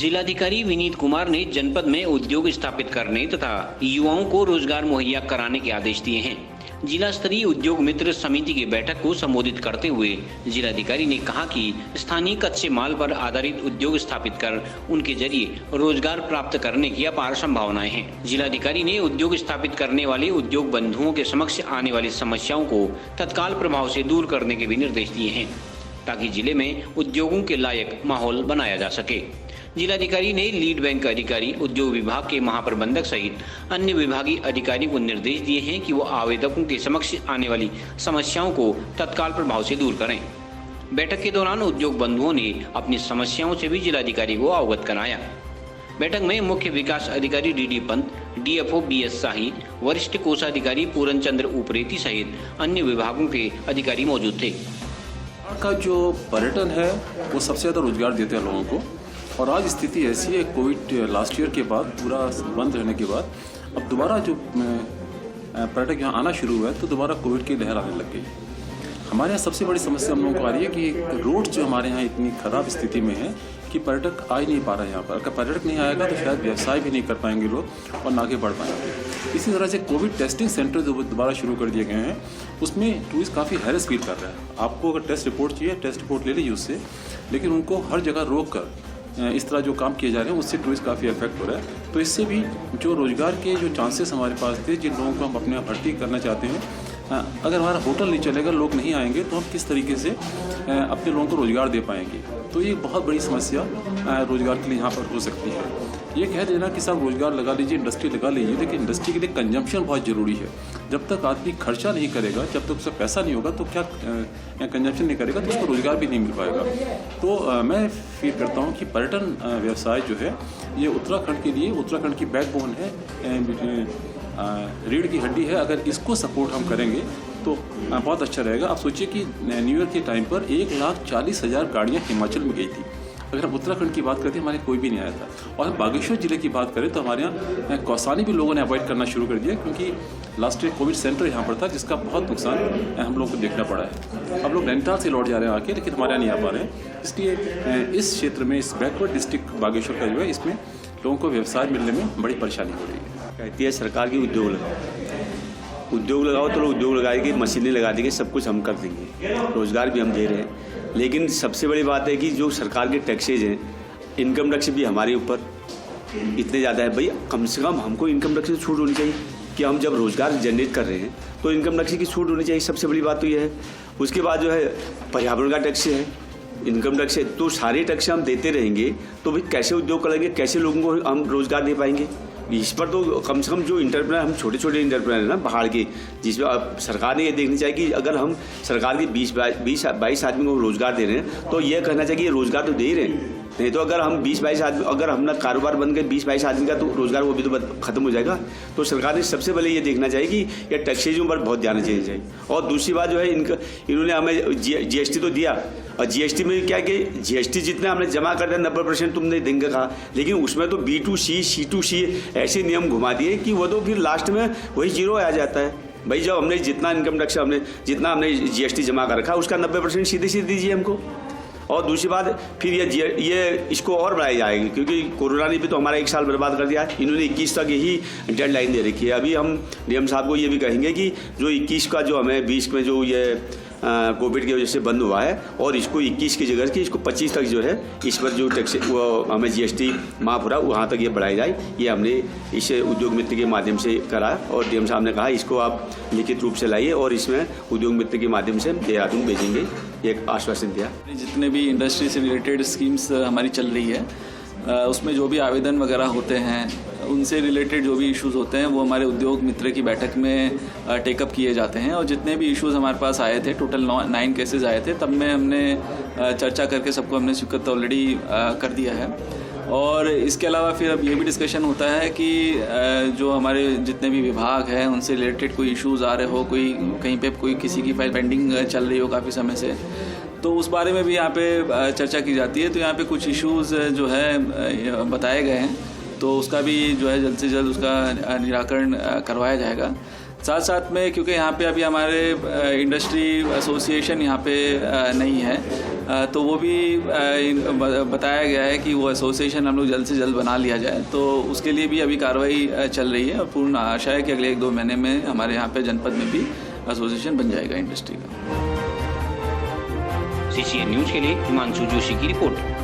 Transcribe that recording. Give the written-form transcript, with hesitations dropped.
जिलाधिकारी विनीत कुमार ने जनपद में उद्योग स्थापित करने तथा युवाओं को रोजगार मुहैया कराने के आदेश दिए हैं। जिला स्तरीय उद्योग मित्र समिति की बैठक को संबोधित करते हुए जिलाधिकारी ने कहा कि स्थानीय कच्चे माल पर आधारित उद्योग स्थापित कर उनके जरिए रोजगार प्राप्त करने की अपार संभावनाएं हैं। जिलाधिकारी ने उद्योग स्थापित करने वाले उद्योग बंधुओं के समक्ष आने वाली समस्याओं को तत्काल प्रभाव से दूर करने के भी निर्देश दिए हैं, ताकि जिले में उद्योगों के लायक माहौल बनाया जा सके। जिलाधिकारी ने लीड बैंक अधिकारी, उद्योग विभाग के महाप्रबंधक सहित अन्य विभागीय अधिकारियों को निर्देश दिए हैं कि वो आवेदकों के समक्ष आने वाली समस्याओं को तत्काल प्रभाव से दूर करें। बैठक के दौरान उद्योग बंधुओं ने अपनी समस्याओं से भी जिलाधिकारी को अवगत कराया। बैठक में मुख्य विकास अधिकारी डी पंत, DFO BS शाही, वरिष्ठ कोषाधिकारी पूरन चंद्र उप्रेती सहित अन्य विभागों के अधिकारी मौजूद थे। का जो पर्यटन है वो सबसे ज़्यादा रोजगार देते हैं लोगों को, और आज स्थिति ऐसी है कोविड लास्ट ईयर के बाद पूरा बंद रहने के बाद अब दोबारा जो पर्यटक यहाँ आना शुरू हुआ है तो दोबारा कोविड की लहर आने लग गई। हमारे यहाँ सबसे बड़ी समस्या हम लोगों को आ रही है कि रोड जो हमारे यहाँ इतनी ख़राब स्थिति में है कि पर्यटक आ ही नहीं पा रहा है यहाँ पर। अगर पर्यटक नहीं आएगा तो शायद व्यवसाय भी नहीं कर पाएंगे लोग और ना आगे बढ़ पाएंगे। इसी तरह से कोविड टेस्टिंग सेंटर जो दोबारा शुरू कर दिए गए हैं उसमें टूरिस्ट काफ़ी हैरेस फील कर रहा है। आपको अगर टेस्ट रिपोर्ट चाहिए, टेस्ट रिपोर्ट ले लीजिए उससे, लेकिन उनको हर जगह रोक कर इस तरह जो काम किए जा रहे हैं उससे टूरिस्ट काफ़ी इफेक्ट हो रहा है। तो इससे भी जो रोज़गार के जो चांसेस हमारे पास थे, जिन लोगों को हम अपने यहाँ भर्ती करना चाहते हैं, अगर हमारा होटल नहीं चलेगा, लोग नहीं आएंगे, तो हम किस तरीके से अपने लोगों को रोज़गार दे पाएंगे। तो ये बहुत बड़ी समस्या रोज़गार के लिए यहाँ पर हो सकती है। ये कह देना कि सब रोज़गार लगा लीजिए, इंडस्ट्री लगा लीजिए, लेकिन इंडस्ट्री के लिए कंजम्पशन बहुत ज़रूरी है। जब तक आदमी खर्चा नहीं करेगा, जब तक उसका पैसा नहीं होगा, तो क्या कंजम्पशन नहीं करेगा तो उसको रोज़गार भी नहीं मिल पाएगा। तो मैं फील करता हूँ कि पर्यटन व्यवसाय जो है ये उत्तराखंड के लिए, उत्तराखंड की बैकबोन है, रीढ़ की हड्डी है। अगर इसको सपोर्ट हम करेंगे तो बहुत अच्छा रहेगा। आप सोचिए कि न्यू ईयर के टाइम पर 1,40,000 गाड़ियाँ हिमाचल में गई थी। अगर हम उत्तराखंड की बात करते हैं, हमारे कोई भी नहीं आया था। और हम बागेश्वर जिले की बात करें तो हमारे यहाँ कौसानी भी लोगों ने अवॉइड करना शुरू कर दिया, क्योंकि लास्ट ईयर कोविड सेंटर यहाँ पर था जिसका बहुत नुकसान हम लोगों को देखना पड़ा है। अब लोग नैनीताल से लौट जा रहे हैं आके, लेकिन हमारे यहाँ नहीं आ पा रहे हैं। इसलिए इस क्षेत्र में, इस बैकवर्ड डिस्ट्रिक्ट बागेश्वर का जो है, इसमें लोगों को व्यवसाय मिलने में बड़ी परेशानी हो रही है। कहती है सरकार की उद्योग लगाओ तो लोग उद्योग लगाएंगे, मशीनें लगा देंगे, सब कुछ हम कर देंगे, रोज़गार भी हम दे रहे हैं। लेकिन सबसे बड़ी बात है कि जो सरकार के टैक्सेज हैं, इनकम टैक्स भी हमारे ऊपर इतने ज़्यादा है। भाई कम से कम हमको इनकम टैक्स से छूट होनी चाहिए कि हम जब रोज़गार जनरेट कर रहे हैं तो इनकम टैक्स की छूट होनी चाहिए। सबसे बड़ी बात तो ये है। उसके बाद जो है पर्यावरण का टैक्स है, इनकम टैक्स है। तो सारे टैक्स हम देते रहेंगे तो भाई कैसे उद्योग करेंगे, कैसे लोगों को हम रोज़गार दे पाएंगे। इस पर तो कम से कम जो इंटरप्रेनर, हम छोटे छोटे इंटरप्रेनर हैं ना बाहर के, जिसमें अब सरकार ने ये देखनी चाहिए कि अगर हम सरकार के 20-22 आदमी को रोज़गार दे रहे हैं तो ये कहना चाहिए कि ये रोज़गार तो दे ही रहे हैं। नहीं तो अगर हम 20-22 आदमी, अगर अपना कारोबार बन गए 20-22 आदमी का, तो रोज़गार वो भी तो खत्म हो जाएगा। तो सरकार ने सबसे पहले ये देखना चाहिए कि ये टैक्सेजों पर बहुत ध्यान देना चाहिए। और दूसरी बात जो है, इन्होंने हमें GST तो दिया, और GST में क्या कि GST जितना हमने जमा कर दिया 90% तुमने देंगे कहा, लेकिन उसमें तो B2C, C2C ऐसे नियम घुमा दिए कि वो तो फिर लास्ट में वही जीरो आ जाता है। भाई जब हमने जितना इनकम टैक्स जितना हमने GST जमा कर रखा, उसका 90% सीधे सीधे दीजिए हमको। और दूसरी बात, फिर ये इसको और बढ़ाई जाएगी, क्योंकि कोरोना ने भी तो हमारा 1 साल बर्बाद कर दिया। इन्होंने 21 तक यही डेडलाइन दे रखी है। अभी हम DM साहब को ये भी कहेंगे कि जो 21 का जो हमें 20 में जो ये कोविड की वजह से बंद हुआ है, और इसको 21 की जगह कि इसको 25 तक जो है इस पर जो टैक्स वो हमें GST माफ़ हो रहा, वहाँ तक ये बढ़ाई जाए। ये हमने इस उद्योग मित्र के माध्यम से करा, और DM साहब ने कहा इसको आप लिखित रूप से लाइए और इसमें उद्योग मित्र के माध्यम से देहरादून भेजेंगे, एक आश्वासन दिया। जितने भी इंडस्ट्री से रिलेटेड स्कीम्स हमारी चल रही है, उसमें जो भी आवेदन वगैरह होते हैं, उनसे रिलेटेड जो भी इश्यूज़ होते हैं वो हमारे उद्योग मित्र की बैठक में टेकअप किए जाते हैं। और जितने भी इश्यूज़ हमारे पास आए थे, टोटल 9 केसेस आए थे, तब में हमने चर्चा करके सबको हमने स्वीकृत ऑलरेडी कर दिया है। और इसके अलावा फिर अब ये भी डिस्कशन होता है कि जो हमारे जितने भी विभाग हैं उनसे रिलेटेड कोई इश्यूज़ आ रहे हो, कोई कहीं पे कोई किसी की फाइल पेंडिंग चल रही हो काफ़ी समय से, तो उस बारे में भी यहाँ पे चर्चा की जाती है। तो यहाँ पे कुछ इश्यूज़ जो है बताए गए हैं, तो उसका भी जो है जल्द से जल्द उसका निराकरण करवाया जाएगा। साथ साथ में क्योंकि यहाँ पे अभी हमारे इंडस्ट्री एसोसिएशन यहाँ पे नहीं है, तो वो भी बताया गया है कि वो एसोसिएशन हम लोग जल्द से जल्द बना लिया जाए। तो उसके लिए भी अभी कार्रवाई चल रही है और पूर्ण आशा है कि अगले 1-2 महीने में हमारे यहाँ पे जनपद में भी एसोसिएशन बन जाएगा इंडस्ट्री का। CCN न्यूज के लिए हिमांशु जोशी की रिपोर्ट।